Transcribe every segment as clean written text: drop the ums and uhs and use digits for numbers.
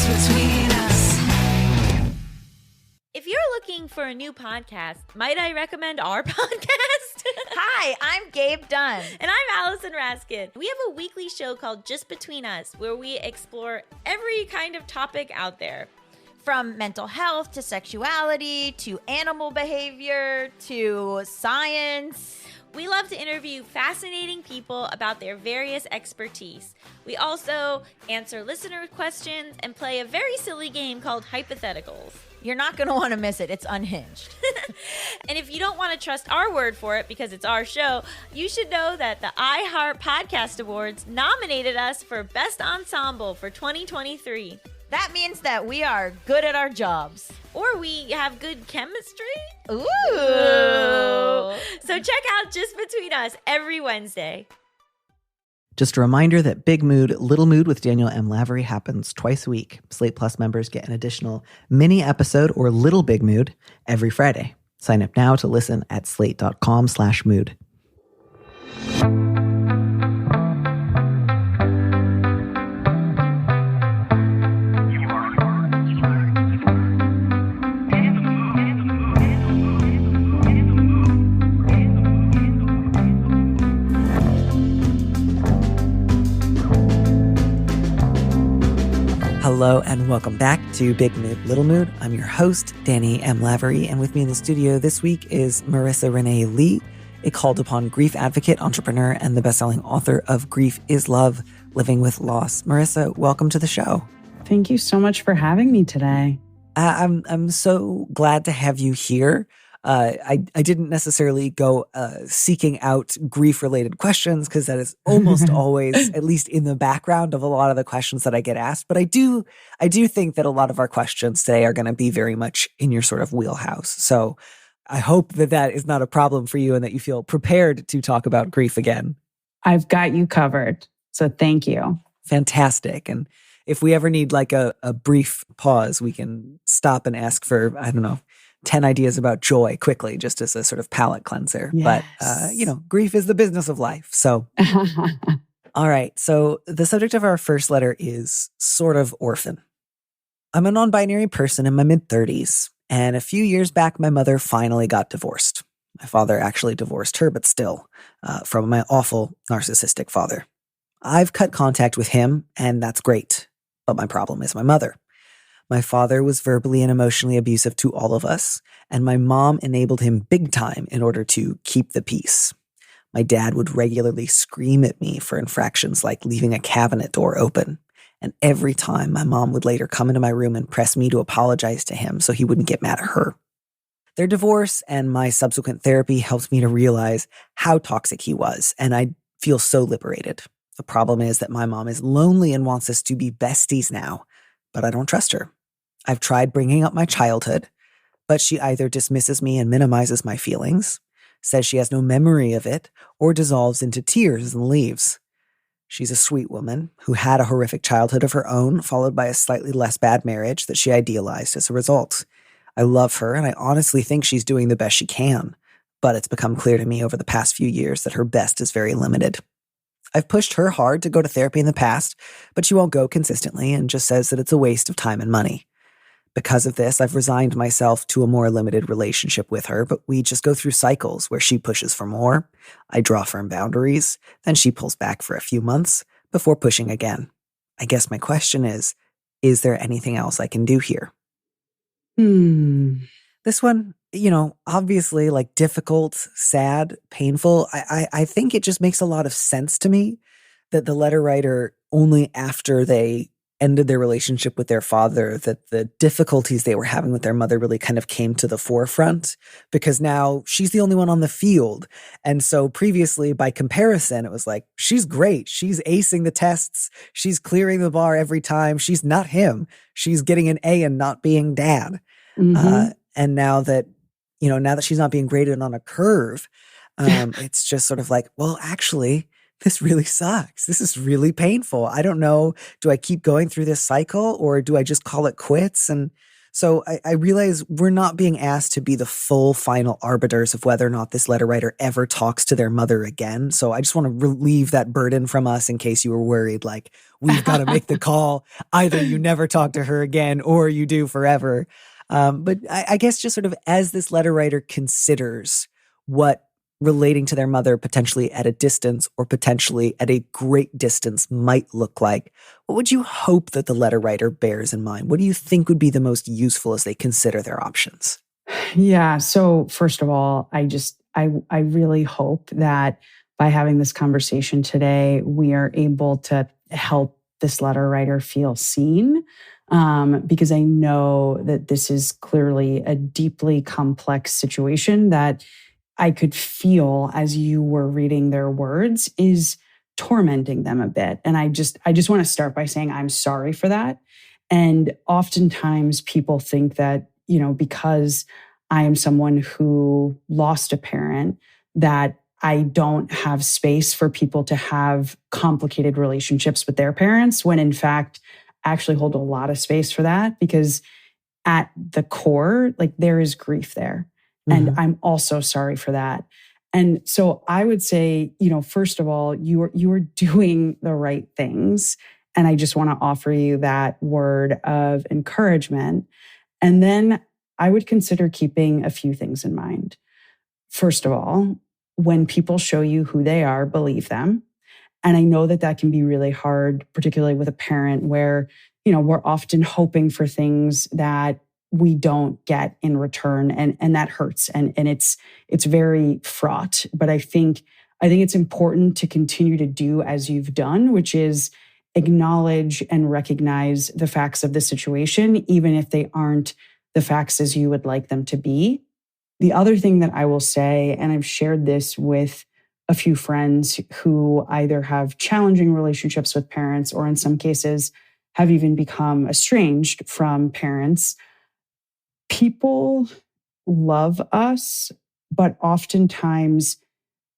between us. If you're looking for a new podcast, might I recommend our podcast? Hi, I'm Gabe Dunn. And I'm Allison Raskin. We have a weekly show called Just Between Us, where we explore every kind of topic out there. From mental health to sexuality to animal behavior to science. We love to interview fascinating people about their various expertise. We also answer listener questions and play a very silly game called Hypotheticals. You're not going to want to miss it. It's unhinged. And if you don't want to trust our word for it because it's our show, you should know that the iHeart Podcast Awards nominated us for Best Ensemble for 2023. That means that we are good at our jobs. Or we have good chemistry. Ooh. So check out Just Between Us every Wednesday. Just a reminder that Big Mood, Little Mood with Daniel M. Lavery happens twice a week. Slate Plus members get an additional mini episode or Little Big Mood every Friday. Sign up now to listen at slate.com/mood. Hello and welcome back to Big Mood, Little Mood. I'm your host, Danny M. Lavery, and with me in the studio this week is Marisa Renee Lee, a called-upon grief advocate, entrepreneur, and the best-selling author of Grief is Love, Living with Loss. Marisa, welcome to the show. Thank you so much for having me today. I'm so glad to have you here. I didn't necessarily go seeking out grief-related questions because that is almost always, at least in the background of a lot of the questions that I get asked. But I do think that a lot of our questions today are going to be very much in your sort of wheelhouse. So I hope that that is not a problem for you and that you feel prepared to talk about grief again. I've got you covered. So thank you. Fantastic. And if we ever need like a brief pause, we can stop and ask for, 10 ideas about joy quickly, just as a sort of palate cleanser. Yes. But, grief is the business of life. So, all right. So the subject of our first letter is sort of orphan. I'm a non-binary person in my mid-30s. And a few years back, my mother finally got divorced. My father actually divorced her, but still, from my awful narcissistic father. I've cut contact with him, and that's great. But my problem is my mother. My father was verbally and emotionally abusive to all of us, and my mom enabled him big time in order to keep the peace. My dad would regularly scream at me for infractions like leaving a cabinet door open, and every time my mom would later come into my room and press me to apologize to him so he wouldn't get mad at her. Their divorce and my subsequent therapy helped me to realize how toxic he was, and I feel so liberated. The problem is that my mom is lonely and wants us to be besties now, but I don't trust her. I've tried bringing up my childhood, but she either dismisses me and minimizes my feelings, says she has no memory of it, or dissolves into tears and leaves. She's a sweet woman who had a horrific childhood of her own, followed by a slightly less bad marriage that she idealized as a result. I love her, and I honestly think she's doing the best she can, but it's become clear to me over the past few years that her best is very limited. I've pushed her hard to go to therapy in the past, but she won't go consistently and just says that it's a waste of time and money. Because of this, I've resigned myself to a more limited relationship with her, but we just go through cycles where she pushes for more, I draw firm boundaries, then she pulls back for a few months before pushing again. I guess my question is there anything else I can do here? This one, obviously like difficult, sad, painful. I think it just makes a lot of sense to me that the letter writer, only after they ended their relationship with their father, that the difficulties they were having with their mother really kind of came to the forefront, because now she's the only one on the field. And so previously, by comparison, it was like, she's great. She's acing the tests. She's clearing the bar every time. She's not him. She's getting an A and not being dad. Mm-hmm. And now that she's not being graded on a curve, it's just sort of like, well, actually, this really sucks. This is really painful. I don't know. Do I keep going through this cycle or do I just call it quits? And So I realize we're not being asked to be the full final arbiters of whether or not this letter writer ever talks to their mother again. So I just want to relieve that burden from us in case you were worried, like, we've got to make the call. Either you never talk to her again or you do forever. But I guess just sort of as this letter writer considers what relating to their mother potentially at a distance or potentially at a great distance might look like, what would you hope that the letter writer bears in mind? What do you think would be the most useful as they consider their options? Yeah. So first of all, I really hope that by having this conversation today, we are able to help this letter writer feel seen. Because I know that this is clearly a deeply complex situation that I could feel as you were reading their words is tormenting them a bit. And I just want to start by saying I'm sorry for that. And oftentimes people think that, because I am someone who lost a parent, that I don't have space for people to have complicated relationships with their parents, when in fact, I actually hold a lot of space for that, because at the core, like, there is grief there. And I'm also sorry for that. And so I would say, first of all, you are doing the right things. And I just want to offer you that word of encouragement. And then I would consider keeping a few things in mind. First of all, when people show you who they are, believe them. And I know that can be really hard, particularly with a parent where, we're often hoping for things that we don't get in return. And that hurts. And it's very fraught. But I think it's important to continue to do as you've done, which is acknowledge and recognize the facts of the situation, even if they aren't the facts as you would like them to be. The other thing that I will say, and I've shared this with a few friends who either have challenging relationships with parents or in some cases have even become estranged from parents. People love us, but oftentimes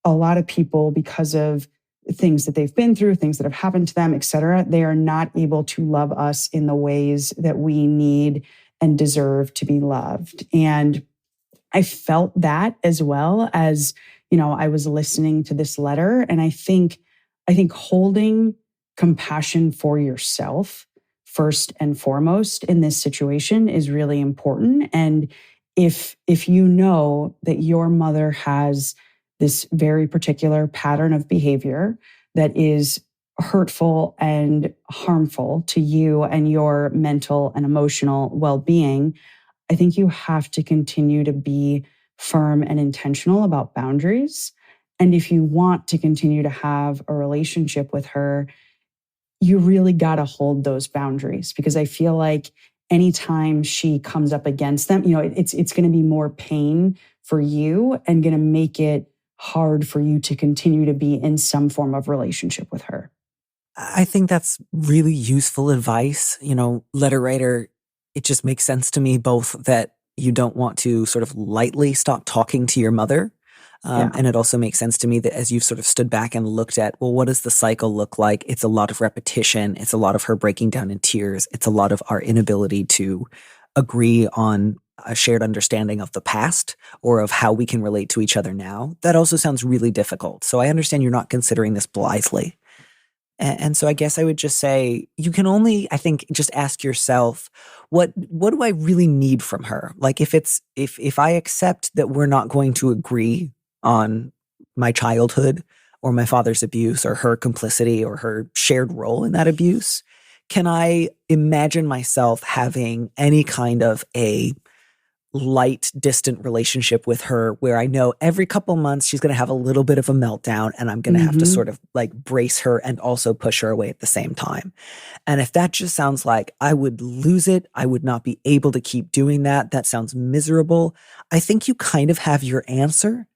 a lot of people, because of things that they've been through, things that have happened to them, et cetera, they are not able to love us in the ways that we need and deserve to be loved. And I felt that as well as, I was listening to this letter. And I think holding compassion for yourself first and foremost in this situation is really important. And if you know that your mother has this very particular pattern of behavior that is hurtful and harmful to you and your mental and emotional well-being, I think you have to continue to be firm and intentional about boundaries. And if you want to continue to have a relationship with her, you really got to hold those boundaries, because I feel like anytime she comes up against them, it's going to be more pain for you and going to make it hard for you to continue to be in some form of relationship with her. I think that's really useful advice. Letter writer, it just makes sense to me both that you don't want to sort of lightly stop talking to your mother. And it also makes sense to me that as you've sort of stood back and looked at, well, what does the cycle look like? It's a lot of repetition. It's a lot of her breaking down in tears. It's a lot of our inability to agree on a shared understanding of the past or of how we can relate to each other now. That also sounds really difficult. So I understand you're not considering this blithely. And so I guess I would just say, you can only, I think, just ask yourself, what do I really need from her? Like, if I accept that we're not going to agree on my childhood or my father's abuse or her complicity or her shared role in that abuse, can I imagine myself having any kind of a light, distant relationship with her where I know every couple months she's going to have a little bit of a meltdown and I'm going to have to sort of like brace her and also push her away at the same time? And if that just sounds like I would lose it, I would not be able to keep doing that, that sounds miserable, I think you kind of have your answer.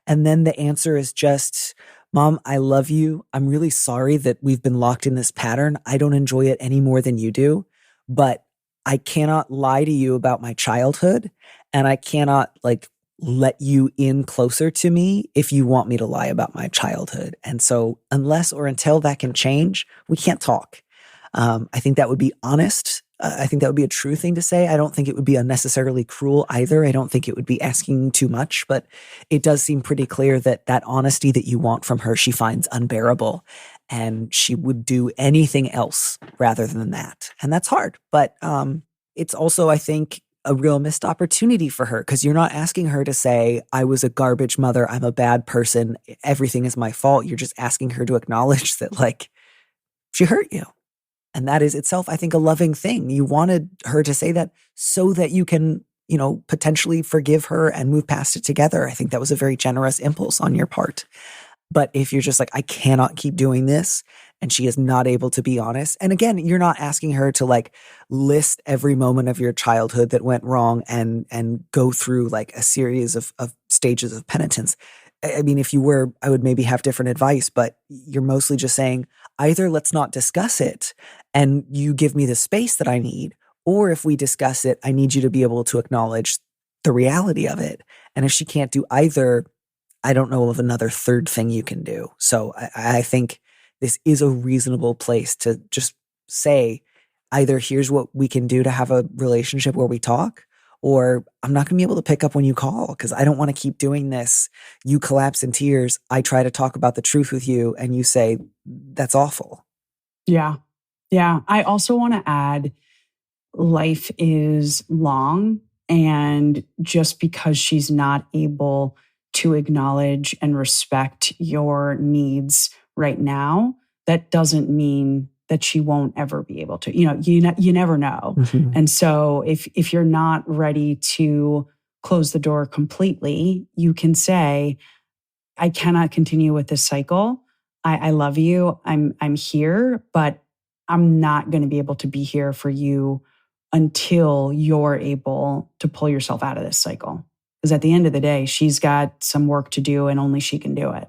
And then the answer is just, Mom, I love you. I'm really sorry that we've been locked in this pattern. I don't enjoy it any more than you do, but I cannot lie to you about my childhood, and I cannot let you in closer to me if you want me to lie about my childhood. And so unless or until that can change, we can't talk. I think that would be honest. I think that would be a true thing to say. I don't think it would be unnecessarily cruel either. I don't think it would be asking too much, but it does seem pretty clear that that honesty that you want from her, she finds unbearable, and she would do anything else rather than that. And that's hard, but it's also, I think, a real missed opportunity for her, because you're not asking her to say, I was a garbage mother, I'm a bad person, everything is my fault. You're just asking her to acknowledge that, like, she hurt you. And that is itself, I think, a loving thing. You wanted her to say that so that you can, potentially forgive her and move past it together. I think that was a very generous impulse on your part. But if you're just like, I cannot keep doing this, and she is not able to be honest. And again, you're not asking her to like list every moment of your childhood that went wrong and go through like a series of stages of penitence. I mean, if you were, I would maybe have different advice, but you're mostly just saying, either let's not discuss it and you give me the space that I need, or if we discuss it, I need you to be able to acknowledge the reality of it. And if she can't do either, I don't know of another third thing you can do. So I think this is a reasonable place to just say, either here's what we can do to have a relationship where we talk, or I'm not going to be able to pick up when you call because I don't want to keep doing this. You collapse in tears. I try to talk about the truth with you and you say, that's awful. Yeah. Yeah. I also want to add, life is long. And just because she's not able to acknowledge and respect your needs right now, that doesn't mean that she won't ever be able to. You never know. Mm-hmm. And so if you're not ready to close the door completely, you can say, I cannot continue with this cycle. I love you. I'm here, but I'm not going to be able to be here for you until you're able to pull yourself out of this cycle. Because at the end of the day, she's got some work to do and only she can do it.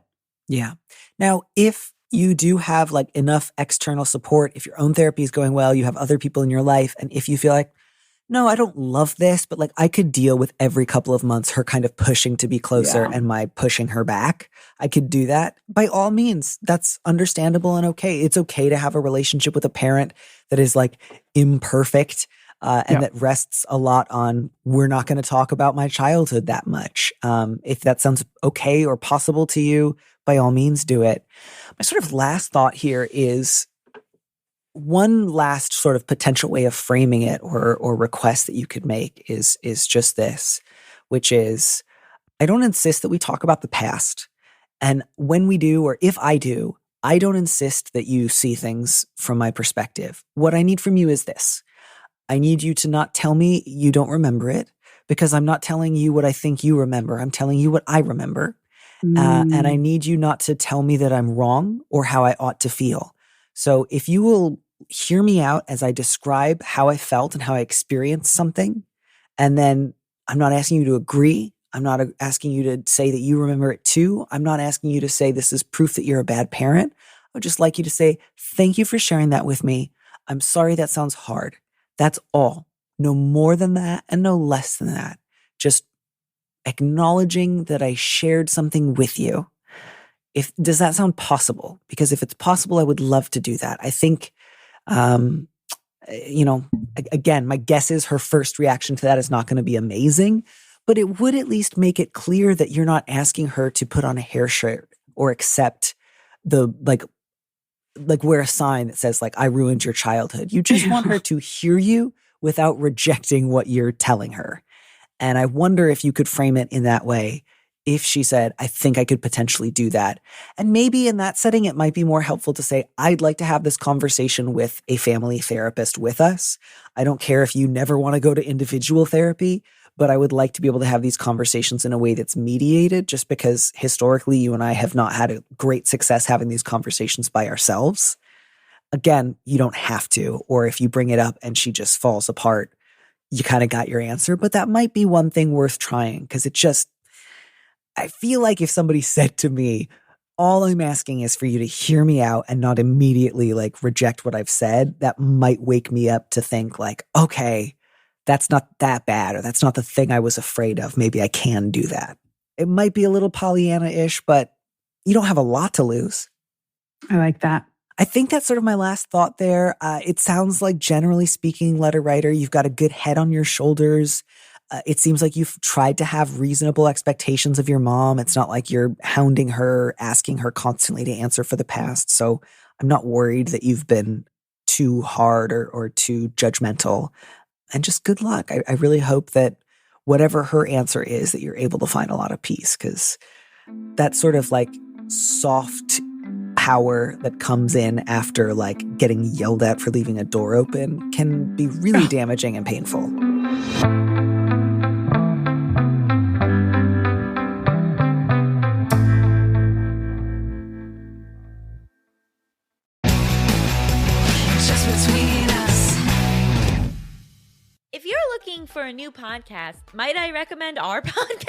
Yeah. Now, if you do have like enough external support, if your own therapy is going well, you have other people in your life, and if you feel like, no, I don't love this, but like I could deal with every couple of months her kind of pushing to be closer and my pushing her back, I could do that. By all means, that's understandable and okay. It's okay to have a relationship with a parent that is like imperfect and that rests a lot on, we're not going to talk about my childhood that much. If that sounds okay or possible to you, by all means do it. My sort of last thought here is one last sort of potential way of framing it or request that you could make is just this, which is, I don't insist that we talk about the past. And when we do, or if I do, I don't insist that you see things from my perspective. What I need from you is this. I need you to not tell me you don't remember it, because I'm not telling you what I think you remember. I'm telling you what I remember. And I need you not to tell me that I'm wrong or how I ought to feel. So if you will hear me out as I describe how I felt and how I experienced something, and then I'm not asking you to agree. I'm not asking you to say that you remember it too. I'm not asking you to say this is proof that you're a bad parent. I would just like you to say, thank you for sharing that with me. I'm sorry that sounds hard. That's all. No more than that and no less than that. Just acknowledging that I shared something with you. Does that sound possible? Because if it's possible, I would love to do that. I think, again, my guess is her first reaction to that is not going to be amazing, but it would at least make it clear that you're not asking her to put on a hair shirt or accept the like wear a sign that says like, I ruined your childhood. You just want her to hear you without rejecting what you're telling her. And I wonder if you could frame it in that way. If she said, I think I could potentially do that. And maybe in that setting, it might be more helpful to say, I'd like to have this conversation with a family therapist with us. I don't care if you never want to go to individual therapy, but I would like to be able to have these conversations in a way that's mediated, just because historically you and I have not had a great success having these conversations by ourselves. Again, you don't have to, or if you bring it up and she just falls apart, you kind of got your answer, but that might be one thing worth trying, because I feel like if somebody said to me, all I'm asking is for you to hear me out and not immediately like reject what I've said, that might wake me up to think like, okay, that's not that bad, or that's not the thing I was afraid of. Maybe I can do that. It might be a little Pollyanna-ish, but you don't have a lot to lose. I like that. I think that's sort of my last thought there. It sounds like, generally speaking, letter writer, you've got a good head on your shoulders. It seems like you've tried to have reasonable expectations of your mom. It's not like you're hounding her, asking her constantly to answer for the past. So I'm not worried that you've been too hard or too judgmental. And just good luck. I really hope that whatever her answer is, that you're able to find a lot of peace, because that sort of like soft power that comes in after like getting yelled at for leaving a door open can be really damaging and painful. If you're looking for a new podcast, might I recommend our podcast?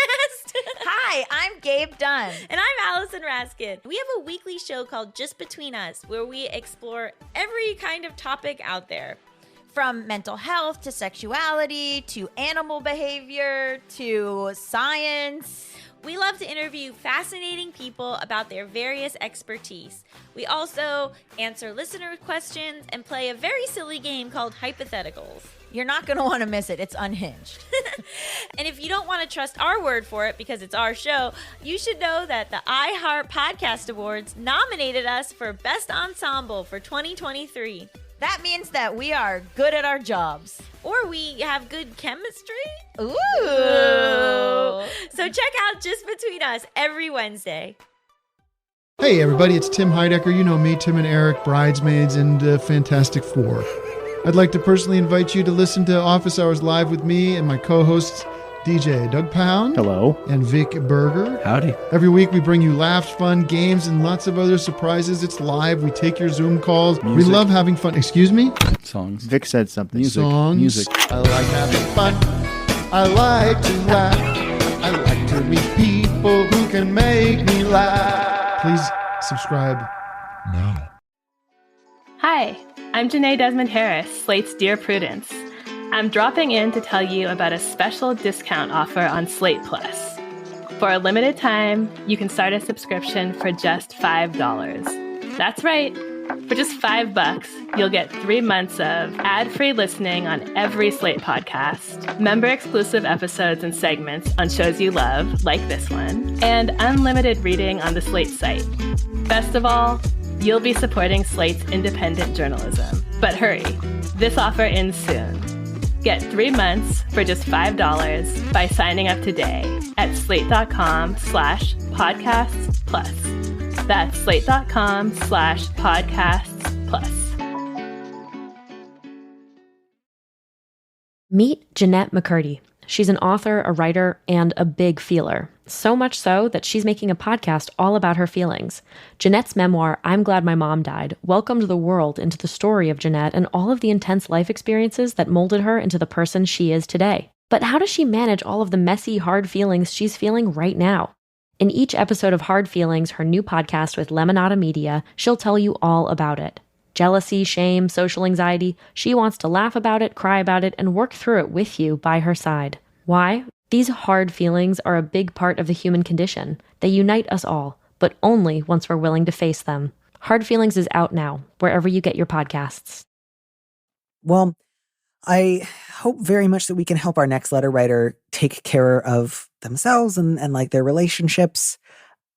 Hi, I'm Gabe Dunn. And I'm Allison Raskin. We have a weekly show called Just Between Us, where we explore every kind of topic out there. From mental health to sexuality to animal behavior to science. We love to interview fascinating people about their various expertise. We also answer listener questions and play a very silly game called Hypotheticals. You're not going to want to miss it. It's unhinged. And if you don't want to trust our word for it because it's our show, you should know that the iHeart Podcast Awards nominated us for Best Ensemble for 2023. That means that we are good at our jobs. Or we have good chemistry. Ooh. So check out Just Between Us every Wednesday. Hey everybody, it's Tim Heidecker. You know me, Tim and Eric, Bridesmaids, and Fantastic Four. I'd like to personally invite you to listen to Office Hours Live with me and my co-hosts, DJ Doug Pound. Hello. And Vic Berger. Howdy. Every week we bring you laughs, fun, games, and lots of other surprises. It's live. We take your Zoom calls. Music. We love having fun. Excuse me? Songs. Vic said something. Music. Songs. Music. I like having fun. I like to laugh. I like to meet people who can make me laugh. Please subscribe now. Hi, I'm Janae Desmond Harris, Slate's Dear Prudence. I'm dropping in to tell you about a special discount offer on Slate Plus. For a limited time, you can start a subscription for just $5. That's right. For just $5, you'll get 3 months of ad-free listening on every Slate podcast, member-exclusive episodes and segments on shows you love, like this one, and unlimited reading on the Slate site. Best of all, you'll be supporting Slate's independent journalism. But hurry, this offer ends soon. Get 3 months for just $5 by signing up today at slate.com/podcasts plus. That's slate.com/podcasts plus. Meet Jeanette McCurdy. She's an author, a writer, and a big feeler. So much so that she's making a podcast all about her feelings. Jeanette's memoir, I'm Glad My Mom Died, welcomed the world into the story of Jeanette and all of the intense life experiences that molded her into the person she is today. But how does she manage all of the messy, hard feelings she's feeling right now? In each episode of Hard Feelings, her new podcast with Lemonada Media, she'll tell you all about it. Jealousy, shame, social anxiety, she wants to laugh about it, cry about it, and work through it with you by her side. Why? These hard feelings are a big part of the human condition. They unite us all, but only once we're willing to face them. Hard Feelings is out now, wherever you get your podcasts. Well, I hope very much that we can help our next letter writer take care of themselves and like their relationships.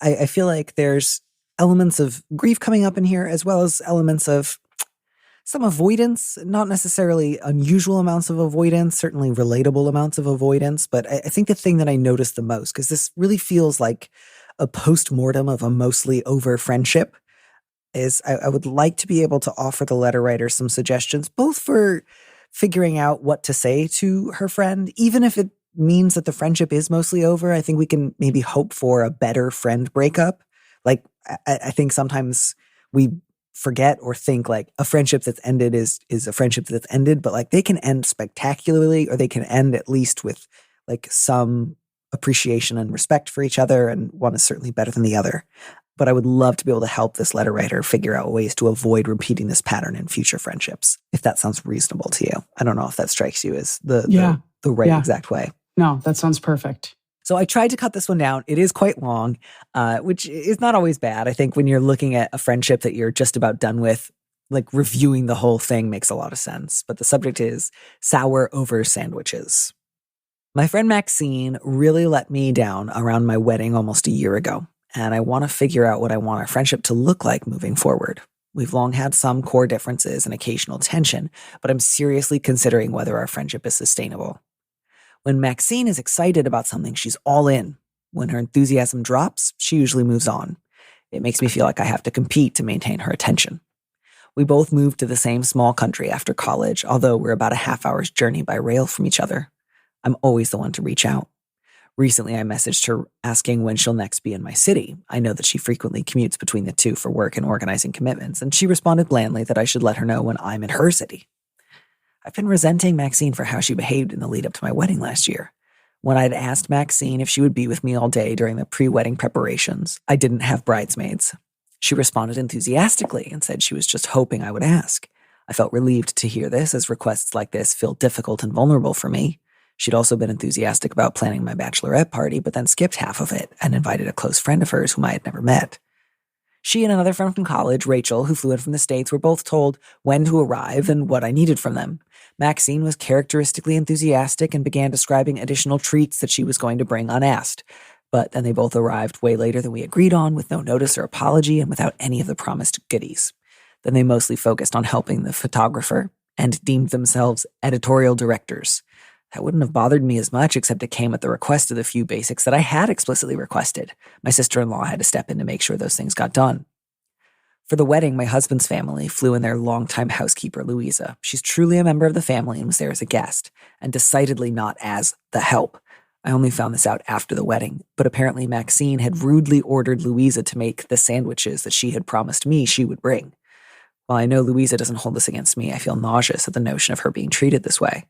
I feel like there's elements of grief coming up in here, as well as elements of some avoidance, not necessarily unusual amounts of avoidance, certainly relatable amounts of avoidance. But I think the thing that I noticed the most, because this really feels like a post-mortem of a mostly over friendship, is I would like to be able to offer the letter writer some suggestions, both for figuring out what to say to her friend, even if it means that the friendship is mostly over. I think we can maybe hope for a better friend breakup. Like, I think sometimes we forget or think like a friendship that's ended is a friendship that's ended, but like they can end spectacularly, or they can end at least with like some appreciation and respect for each other, and one is certainly better than the other. But I would love to be able to help this letter writer figure out ways to avoid repeating this pattern in future friendships, if that sounds reasonable to you. I don't know if that strikes you as the right exact way. No, that sounds perfect. So I tried to cut this one down. It is quite long, which is not always bad. I think when you're looking at a friendship that you're just about done with, like reviewing the whole thing makes a lot of sense. But the subject is sour over sandwiches. My friend Maxine really let me down around my wedding almost a year ago, and I want to figure out what I want our friendship to look like moving forward. We've long had some core differences and occasional tension, but I'm seriously considering whether our friendship is sustainable. When Maxine is excited about something, she's all in. When her enthusiasm drops, she usually moves on. It makes me feel like I have to compete to maintain her attention. We both moved to the same small country after college, although we're about a half-hour's journey by rail from each other. I'm always the one to reach out. Recently, I messaged her asking when she'll next be in my city. I know that she frequently commutes between the two for work and organizing commitments, and she responded blandly that I should let her know when I'm in her city. I've been resenting Maxine for how she behaved in the lead up to my wedding last year. When I'd asked Maxine if she would be with me all day during the pre-wedding preparations, I didn't have bridesmaids. She responded enthusiastically and said she was just hoping I would ask. I felt relieved to hear this, as requests like this feel difficult and vulnerable for me. She'd also been enthusiastic about planning my bachelorette party, but then skipped half of it and invited a close friend of hers whom I had never met. She and another friend from college, Rachel, who flew in from the States, were both told when to arrive and what I needed from them. Maxine was characteristically enthusiastic and began describing additional treats that she was going to bring unasked. But then they both arrived way later than we agreed on, with no notice or apology and without any of the promised goodies. Then they mostly focused on helping the photographer and deemed themselves editorial directors. That wouldn't have bothered me as much, except it came at the request of the few basics that I had explicitly requested. My sister-in-law had to step in to make sure those things got done. For the wedding, my husband's family flew in their longtime housekeeper, Louisa. She's truly a member of the family and was there as a guest, and decidedly not as the help. I only found this out after the wedding, but apparently Maxine had rudely ordered Louisa to make the sandwiches that she had promised me she would bring. While I know Louisa doesn't hold this against me, I feel nauseous at the notion of her being treated this way.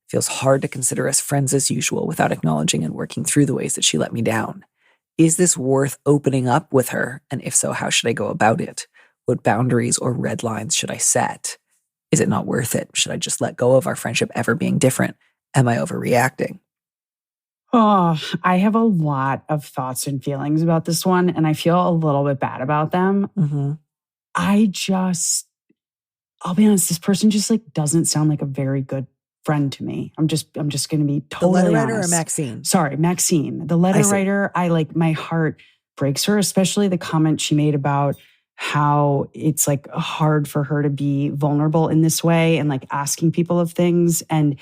It feels hard to consider us friends as usual without acknowledging and working through the ways that she let me down. Is this worth opening up with her? And if so, how should I go about it? What boundaries or red lines should I set? Is it not worth it? Should I just let go of our friendship ever being different? Am I overreacting? Oh, I have a lot of thoughts and feelings about this one, and I feel a little bit bad about them. Mm-hmm. I'll be honest, this person just doesn't sound like a very good friend to me. I'm just going to be totally honest. The letter writer or Maxine? Sorry, Maxine. The letter writer, my heart breaks her, especially the comment she made about how it's hard for her to be vulnerable in this way and asking people of things. And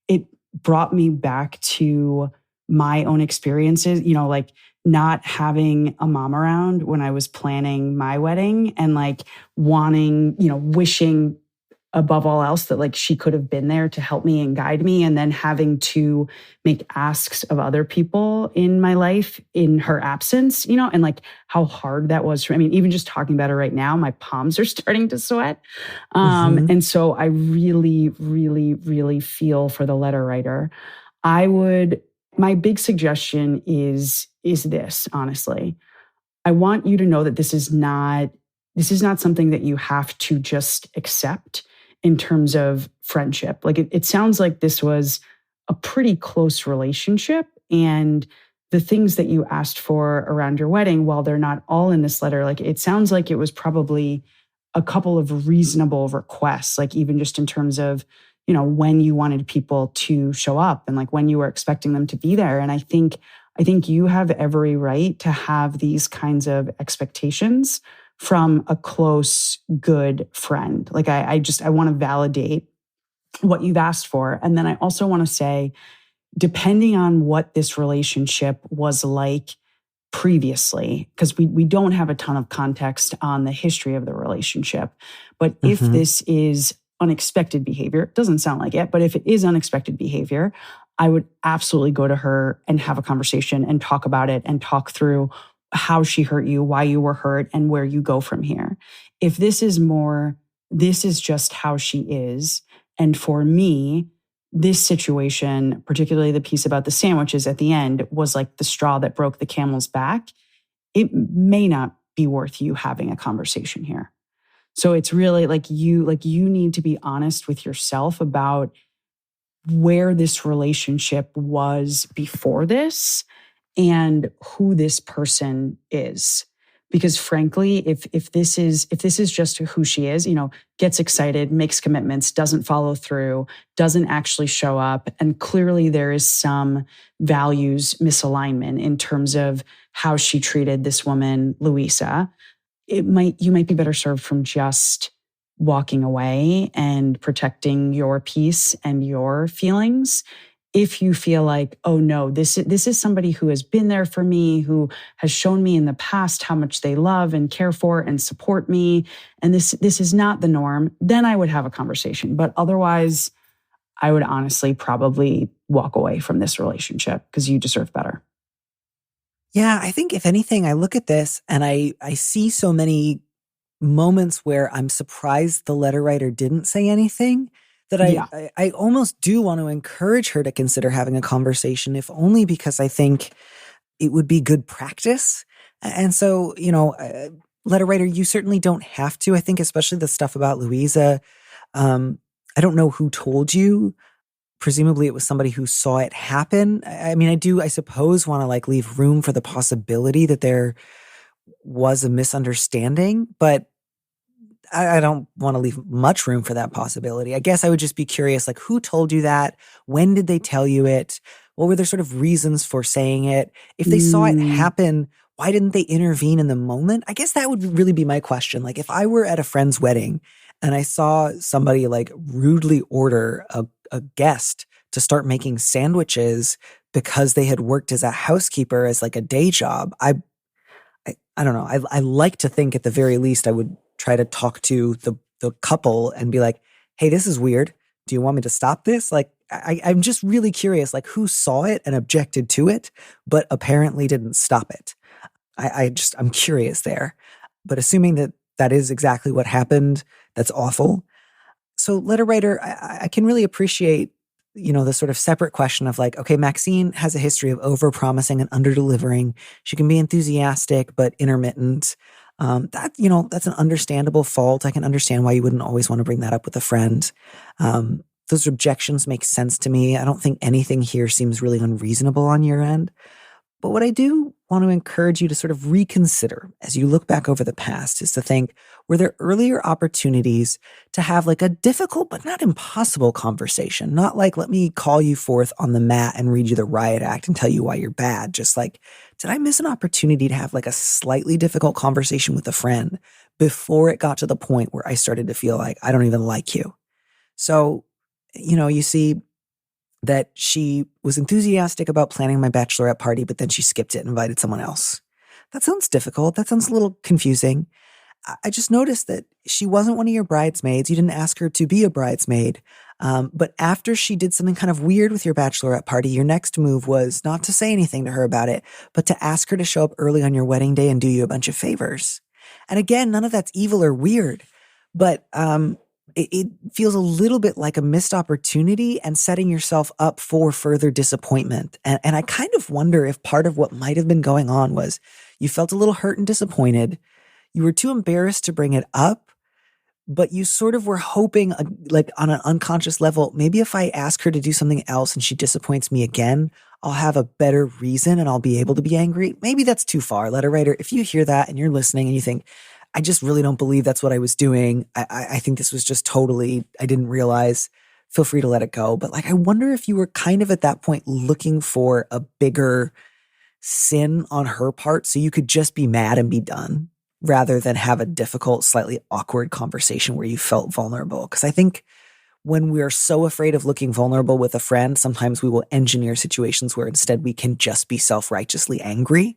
it brought me back to my own experiences, not having a mom around when I was planning my wedding and wanting, wishing above all else that she could have been there to help me and guide me, and then having to make asks of other people in my life in her absence, and how hard that was for me. I mean, even just talking about it right now, my palms are starting to sweat. And so I really, really, really feel for the letter writer. My big suggestion is this, honestly. I want you to know that this is not something that you have to just accept in terms of friendship. It sounds like this was a pretty close relationship, and the things that you asked for around your wedding, while they're not all in this letter, it sounds like it was probably a couple of reasonable requests, even just in terms of, when you wanted people to show up and when you were expecting them to be there. And I think you have every right to have these kinds of expectations from a close, good friend. I want to validate what you've asked for. And then I also want to say, depending on what this relationship was like previously, because we don't have a ton of context on the history of the relationship, but if this is unexpected behavior, it doesn't sound like it, but if it is unexpected behavior, I would absolutely go to her and have a conversation and talk about it and talk through how she hurt you, why you were hurt, and where you go from here. If this is just how she is. And for me, this situation, particularly the piece about the sandwiches at the end, was the straw that broke the camel's back. It may not be worth you having a conversation here. So it's really you need to be honest with yourself about where this relationship was before this and who this person is. Because frankly, if this is just who she is, gets excited, makes commitments, doesn't follow through, doesn't actually show up, and clearly there is some values misalignment in terms of how she treated this woman, Louisa, you might be better served from just walking away and protecting your peace and your feelings. If you feel like, oh no, this is somebody who has been there for me, who has shown me in the past how much they love and care for and support me, and this is not the norm, then I would have a conversation. But otherwise, I would honestly probably walk away from this relationship because you deserve better. Yeah, I think if anything, I look at this and I see so many moments where I'm surprised the letter writer didn't say anything, that I almost do want to encourage her to consider having a conversation, if only because I think it would be good practice. And so, letter writer, you certainly don't have to. I think especially the stuff about Louisa, I don't know who told you. Presumably it was somebody who saw it happen. I mean, I suppose want to leave room for the possibility that there was a misunderstanding, but I don't want to leave much room for that possibility. I guess I would just be curious, who told you that? When did they tell you it? What were their sort of reasons for saying it? If they saw it happen, why didn't they intervene in the moment? I guess that would really be my question. If I were at a friend's wedding and I saw somebody rudely order a guest to start making sandwiches because they had worked as a housekeeper as a day job, I don't know. I like to think at the very least I would try to talk to the couple and be like, hey, this is weird. Do you want me to stop this? I'm just really curious, who saw it and objected to it, but apparently didn't stop it. I'm curious there. But assuming that is exactly what happened, that's awful. So letter writer, I can really appreciate, the sort of separate question of okay, Maxine has a history of over-promising and under-delivering. She can be enthusiastic, but intermittent. That's an understandable fault. I can understand why you wouldn't always want to bring that up with a friend. Those objections make sense to me. I don't think anything here seems really unreasonable on your end. But what I do want to encourage you to sort of reconsider as you look back over the past is to think, were there earlier opportunities to have a difficult but not impossible conversation? Not let me call you forth on the mat and read you the riot act and tell you why you're bad. Just did I miss an opportunity to have a slightly difficult conversation with a friend before it got to the point where I started to feel like I don't even like you? So, you see that she was enthusiastic about planning my bachelorette party, but then she skipped it and invited someone else. That sounds difficult. That sounds a little confusing. I just noticed that she wasn't one of your bridesmaids. You didn't ask her to be a bridesmaid. But after she did something kind of weird with your bachelorette party, your next move was not to say anything to her about it, but to ask her to show up early on your wedding day and do you a bunch of favors. And again, none of that's evil or weird, but it feels a little bit like a missed opportunity and setting yourself up for further disappointment. And I kind of wonder if part of what might have been going on was you felt a little hurt and disappointed. You were too embarrassed to bring it up, but you sort of were hoping, on an unconscious level, maybe if I ask her to do something else and she disappoints me again, I'll have a better reason and I'll be able to be angry. Maybe that's too far, letter writer. If you hear that and you're listening and you think, I just really don't believe that's what I was doing. I think this was just totally, I didn't realize. Feel free to let it go. But I wonder if you were kind of at that point looking for a bigger sin on her part so you could just be mad and be done rather than have a difficult, slightly awkward conversation where you felt vulnerable. Because I think when we're so afraid of looking vulnerable with a friend, sometimes we will engineer situations where instead we can just be self-righteously angry.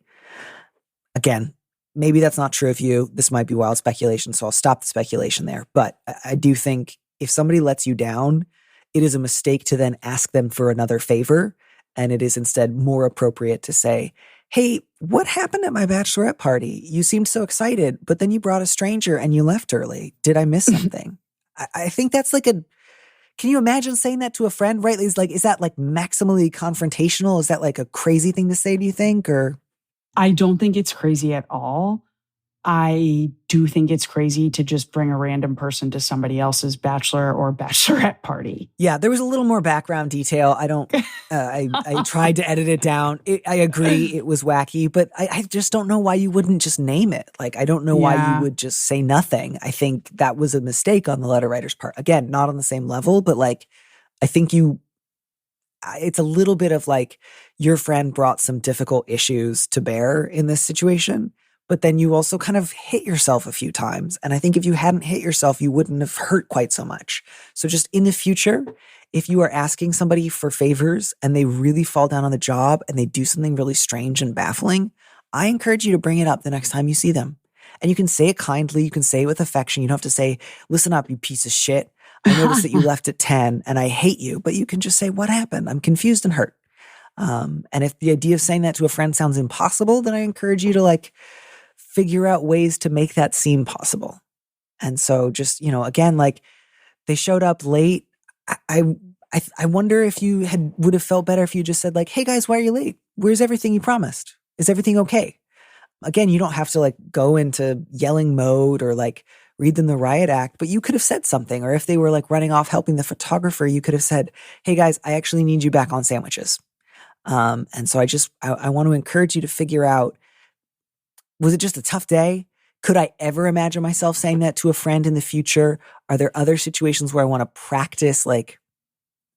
Again, maybe that's not true of you. This might be wild speculation, so I'll stop the speculation there. But I do think if somebody lets you down, it is a mistake to then ask them for another favor. And it is instead more appropriate to say, hey, what happened at my bachelorette party? You seemed so excited, but then you brought a stranger and you left early. Did I miss something? I think that's can you imagine saying that to a friend, right? Is that maximally confrontational? Is that a crazy thing to say, do you think? Or I don't think it's crazy at all. I do think it's crazy to just bring a random person to somebody else's bachelor or bachelorette party. Yeah, there was a little more background detail. I tried to edit it down. I agree it was wacky, but I just don't know why you wouldn't just name it. Like, I don't know why you would just say nothing. I think that was a mistake on the letter writer's part. Again, not on the same level, but like, I think it's a little bit of like, your friend brought some difficult issues to bear in this situation. But then you also kind of hit yourself a few times. And I think if you hadn't hit yourself, you wouldn't have hurt quite so much. So just in the future, if you are asking somebody for favors and they really fall down on the job and they do something really strange and baffling, I encourage you to bring it up the next time you see them. And you can say it kindly. You can say it with affection. You don't have to say, listen up, you piece of shit. I noticed that you left at 10 and I hate you. But you can just say, what happened? I'm confused and hurt. And if the idea of saying that to a friend sounds impossible, then I encourage you to like, figure out ways to make that seem possible. And so just, again, like they showed up late. I wonder if you would have felt better if you just said like, hey guys, why are you late? Where's everything you promised? Is everything okay? Again, you don't have to like go into yelling mode or like read them the riot act, but you could have said something. Or if they were like running off helping the photographer, you could have said, hey guys, I actually need you back on sandwiches. And so I want to encourage you to figure out, was it just a tough day? Could I ever imagine myself saying that to a friend in the future? Are there other situations where I want to practice like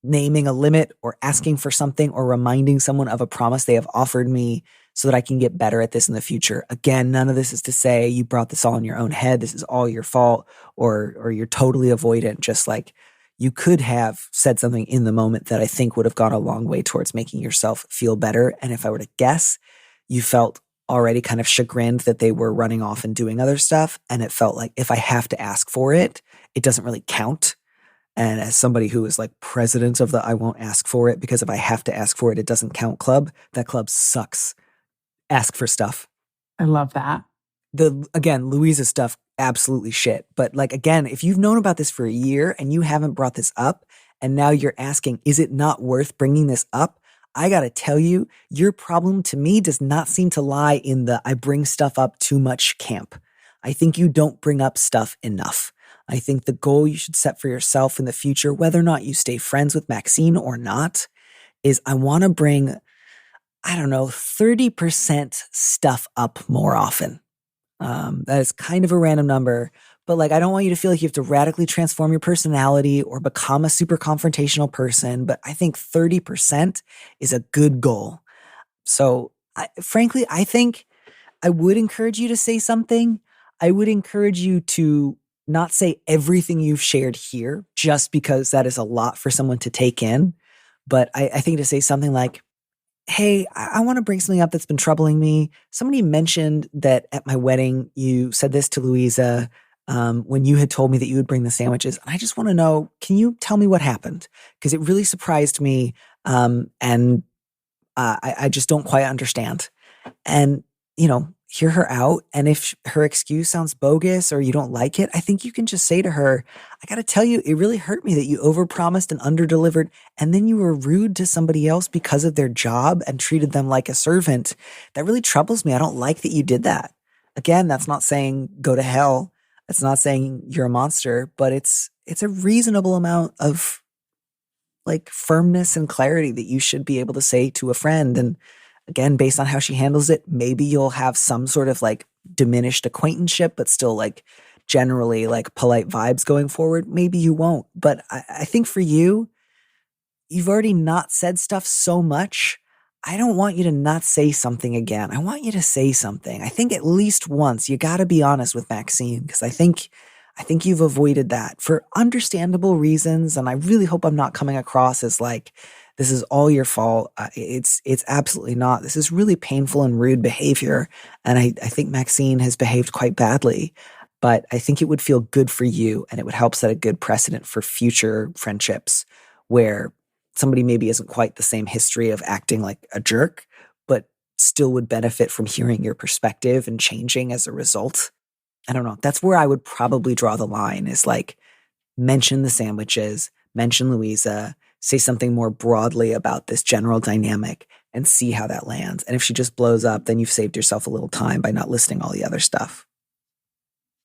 naming a limit or asking for something or reminding someone of a promise they have offered me so that I can get better at this in the future? Again, none of this is to say you brought this all in your own head. This is all your fault or you're totally avoidant. Just like you could have said something in the moment that I think would have gone a long way towards making yourself feel better. And if I were to guess, you felt already kind of chagrined that they were running off and doing other stuff. And it felt like if I have to ask for it, it doesn't really count. And as somebody who is like president of the I won't ask for it because if I have to ask for it, it doesn't count club, that club sucks. Ask for stuff. I love that. Again, Louisa's stuff, absolutely shit. But like, again, if you've known about this for a year and you haven't brought this up and now you're asking, is it not worth bringing this up? I got to tell you, your problem to me does not seem to lie in the I bring stuff up too much camp. I think you don't bring up stuff enough. I think the goal you should set for yourself in the future, whether or not you stay friends with Maxine or not, is I want to bring, 30% stuff up more often. That is kind of a random number, but like, I don't want you to feel like you have to radically transform your personality or become a super confrontational person. But I think 30% is a good goal. So frankly, I think I would encourage you to say something. I would encourage you to not say everything you've shared here, just because that is a lot for someone to take in. But I think to say something like, hey, I want to bring something up that's been troubling me. Somebody mentioned that at my wedding, you said this to Louisa when you had told me that you would bring the sandwiches. And I just want to know, can you tell me what happened? Because it really surprised me. And I just don't quite understand. And, hear her out. And if her excuse sounds bogus or you don't like it, I think you can just say to her, I got to tell you, it really hurt me that you overpromised and underdelivered. And then you were rude to somebody else because of their job and treated them like a servant. That really troubles me. I don't like that you did that. Again, that's not saying go to hell. It's not saying you're a monster, but it's a reasonable amount of like firmness and clarity that you should be able to say to a friend. And again, based on how she handles it, maybe you'll have some sort of like diminished acquaintanceship, but still like generally like polite vibes going forward. Maybe you won't. But I think for you, you've already not said stuff so much. I don't want you to not say something again. I want you to say something. I think at least once. You got to be honest with Maxine, because I think you've avoided that for understandable reasons. And I really hope I'm not coming across as like, this is all your fault. It's absolutely not. This is really painful and rude behavior. And I think Maxine has behaved quite badly, but I think it would feel good for you and it would help set a good precedent for future friendships where somebody maybe isn't quite the same history of acting like a jerk, but still would benefit from hearing your perspective and changing as a result. I don't know. That's where I would probably draw the line is like mention the sandwiches, mention Louisa, say something more broadly about this general dynamic and see how that lands. And if she just blows up, then you've saved yourself a little time by not listing all the other stuff.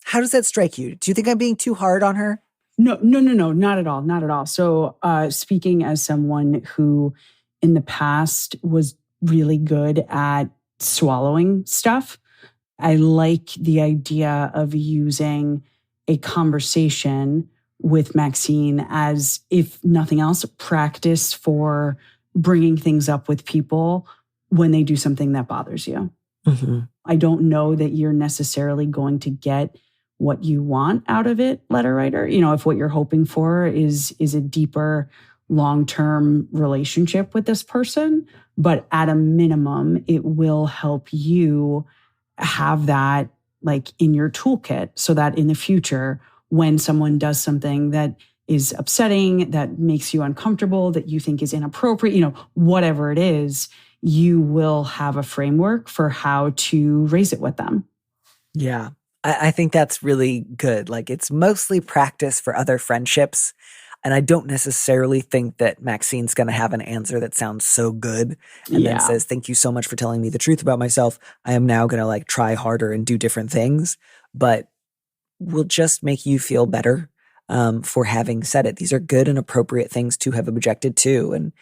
How does that strike you? Do you think I'm being too hard on her? No, not at all. Not at all. So speaking as someone who in the past was really good at swallowing stuff, I like the idea of using a conversation with Maxine as, if nothing else, practice for bringing things up with people when they do something that bothers you. Mm-hmm. I don't know that you're necessarily going to get what you want out of it, letter writer. You know, if what you're hoping for is a deeper, long-term relationship with this person, but at a minimum, it will help you have that like in your toolkit so that in the future, when someone does something that is upsetting, that makes you uncomfortable, that you think is inappropriate, you know, whatever it is, you will have a framework for how to raise it with them. Yeah. I think that's really good. Like, it's mostly practice for other friendships. And I don't necessarily think that Maxine's going to have an answer that sounds so good and then says, thank you so much for telling me the truth about myself. I am now going to like try harder and do different things, but will just make you feel better for having said it. These are good and appropriate things to have objected to. And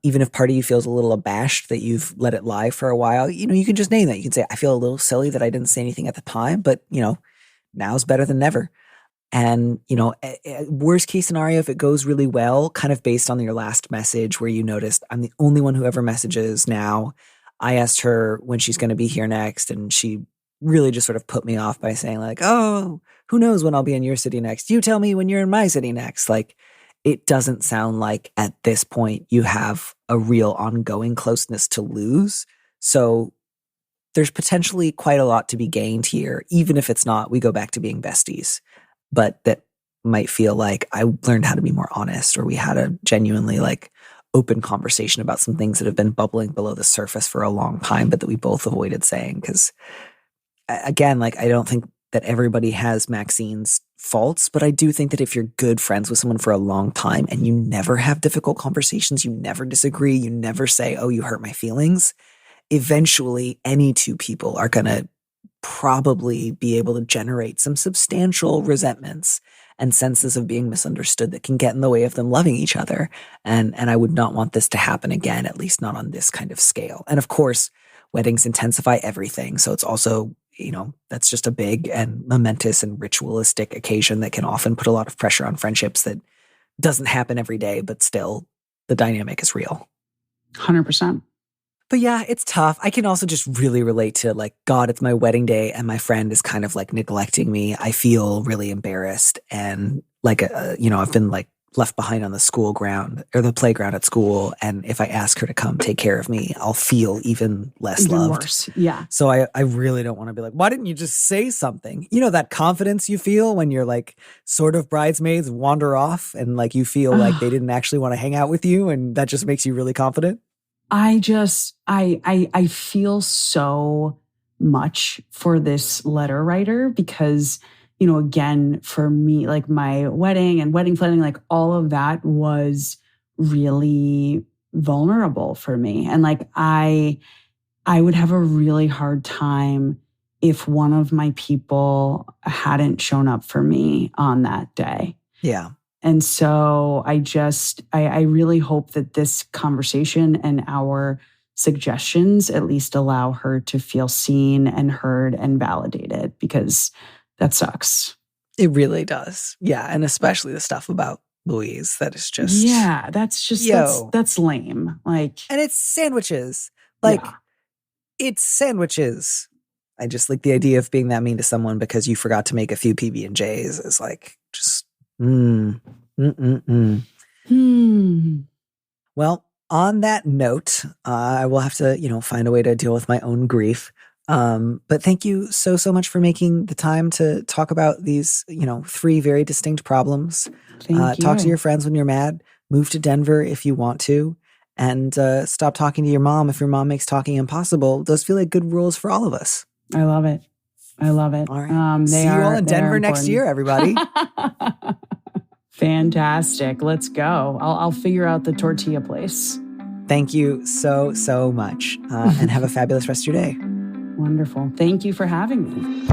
even if part of you feels a little abashed that you've let it lie for a while, you know, you can just name that. You can say, I feel a little silly that I didn't say anything at the time, but, you know, now's better than never. And, you know, worst case scenario, if it goes really well, kind of based on your last message where you noticed I'm the only one who ever messages now. I asked her when she's going to be here next, and she really just sort of put me off by saying like, oh, who knows when I'll be in your city next? You tell me when you're in my city next. Like, it doesn't sound like at this point you have a real ongoing closeness to lose. So there's potentially quite a lot to be gained here, even if it's not, we go back to being besties. But that might feel like I learned how to be more honest, or we had a genuinely like open conversation about some things that have been bubbling below the surface for a long time, but that we both avoided saying. Because again, like, I don't think that everybody has Maxine's faults, but I do think that if you're good friends with someone for a long time and you never have difficult conversations, you never disagree, you never say, oh, you hurt my feelings, eventually any two people are going to probably be able to generate some substantial resentments and senses of being misunderstood that can get in the way of them loving each other. And I would not want this to happen again, at least not on this kind of scale. And of course, weddings intensify everything. So it's also, you know, that's just a big and momentous and ritualistic occasion that can often put a lot of pressure on friendships that doesn't happen every day, but still the dynamic is real. 100%. But yeah, it's tough. I can also just really relate to like, God, it's my wedding day and my friend is kind of like neglecting me. I feel really embarrassed. And like, you know, I've been like left behind on the school ground or the playground at school. And if I ask her to come take care of me, I'll feel even less loved. Worse. Yeah. So I really don't want to be like, why didn't you just say something? You know, that confidence you feel when you're like sort of bridesmaids wander off and like you feel like they didn't actually want to hang out with you. And that just makes you really confident. I feel so much for this letter writer because, you know, again, for me, like my wedding and wedding planning, like all of that was really vulnerable for me. And like, I would have a really hard time if one of my people hadn't shown up for me on that day. Yeah. And so I really hope that this conversation and our suggestions at least allow her to feel seen and heard and validated, because that sucks. It really does. Yeah. And especially the stuff about Louise, that is just. Yeah, that's just, that's lame. Like, and it's sandwiches. Like, it's sandwiches. I just like the idea of being that mean to someone because you forgot to make a few PB&Js is like, just. Well, on that note, I will have to, you know, find a way to deal with my own grief. But thank you so much for making the time to talk about these, you know, 3 very distinct problems. Talk to your friends when you're mad, move to Denver if you want to, and stop talking to your mom if your mom makes talking impossible. Those feel like good rules for all of us. I love it. All right. See you all in Denver next year, everybody. Fantastic. Let's go. I'll figure out the tortilla place. Thank you so much. And have a fabulous rest of your day. Wonderful. Thank you for having me.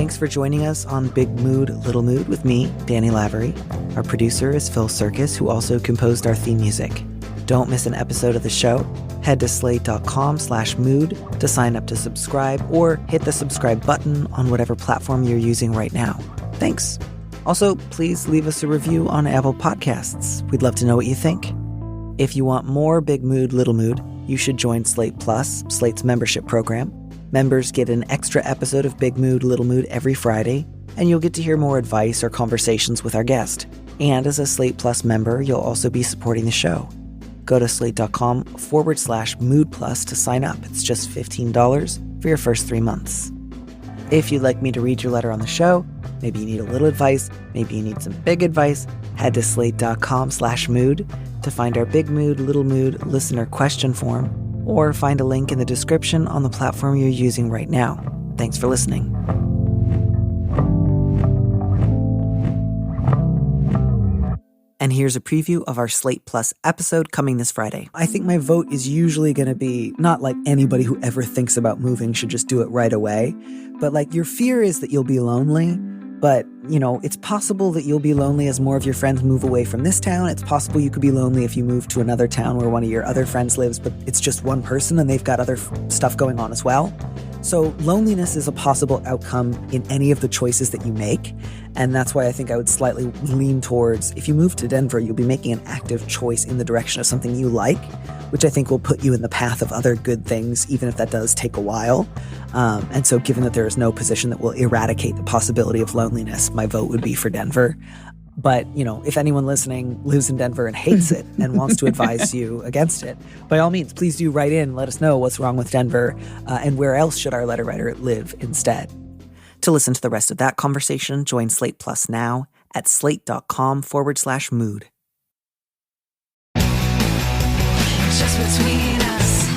Thanks for joining us on Big Mood, Little Mood with me, Danny Lavery. Our producer is Phil Circus, who also composed our theme music. Don't miss an episode of the show. Head to slate.com/mood to sign up to subscribe or hit the subscribe button on whatever platform you're using right now. Thanks. Also, please leave us a review on Apple Podcasts. We'd love to know what you think. If you want more Big Mood, Little Mood, you should join Slate Plus, Slate's membership program. Members get an extra episode of Big Mood, Little Mood every Friday, and you'll get to hear more advice or conversations with our guest. And as a Slate Plus member, you'll also be supporting the show. Go to slate.com/mood plus to sign up. It's just $15 for your first 3 months. If you'd like me to read your letter on the show, maybe you need a little advice, maybe you need some big advice, head to slate.com/mood to find our Big Mood, Little Mood listener question form, or find a link in the description on the platform you're using right now. Thanks for listening. And here's a preview of our Slate Plus episode coming this Friday. I think my vote is usually going to be not like anybody who ever thinks about moving should just do it right away, but like your fear is that you'll be lonely. But, you know, it's possible that you'll be lonely as more of your friends move away from this town. It's possible you could be lonely if you move to another town where one of your other friends lives, but it's just one person and they've got other stuff going on as well. So loneliness is a possible outcome in any of the choices that you make. And that's why I think I would slightly lean towards, if you move to Denver, you'll be making an active choice in the direction of something you like, which I think will put you in the path of other good things, even if that does take a while. And so given that there is no position that will eradicate the possibility of loneliness, my vote would be for Denver. But, you know, if anyone listening lives in Denver and hates it and wants to advise you against it, by all means, please do write in. Let us know what's wrong with Denver and where else should our letter writer live instead. To listen to the rest of that conversation, join Slate Plus now at slate.com/mood. Just between us.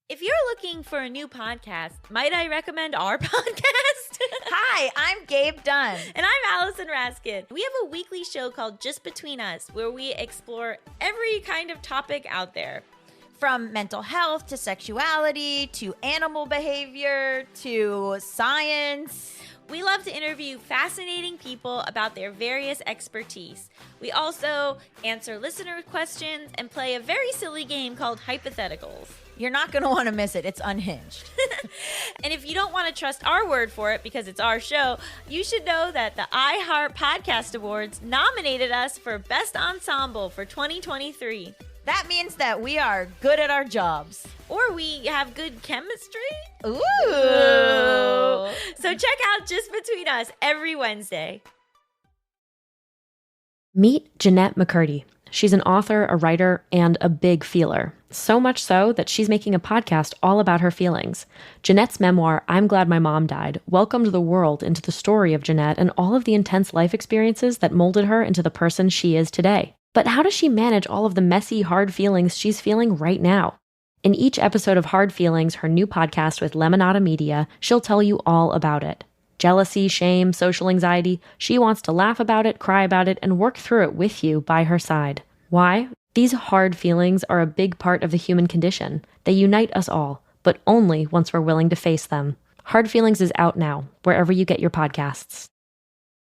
If you're looking for a new podcast, might I recommend our podcast? Hi, I'm Gabe Dunn. And I'm Allison Raskin. We have a weekly show called Just Between Us, where we explore every kind of topic out there. From mental health to sexuality to animal behavior to science. We love to interview fascinating people about their various expertise. We also answer listener questions and play a very silly game called Hypotheticals. You're not going to want to miss it. It's unhinged. And if you don't want to trust our word for it because it's our show, you should know that the iHeart Podcast Awards nominated us for Best Ensemble for 2023. That means that we are good at our jobs. Or we have good chemistry. Ooh. So check out Just Between Us every Wednesday. Meet Jeanette McCurdy. She's an author, a writer, and a big feeler. So much so that she's making a podcast all about her feelings. Jeanette's memoir, I'm Glad My Mom Died, welcomed the world into the story of Jeanette and all of the intense life experiences that molded her into the person she is today. But how does she manage all of the messy, hard feelings she's feeling right now? In each episode of Hard Feelings, her new podcast with Lemonada Media, she'll tell you all about it. Jealousy, shame, social anxiety, she wants to laugh about it, cry about it, and work through it with you by her side. Why? These hard feelings are a big part of the human condition. They unite us all, but only once we're willing to face them. Hard Feelings is out now, wherever you get your podcasts.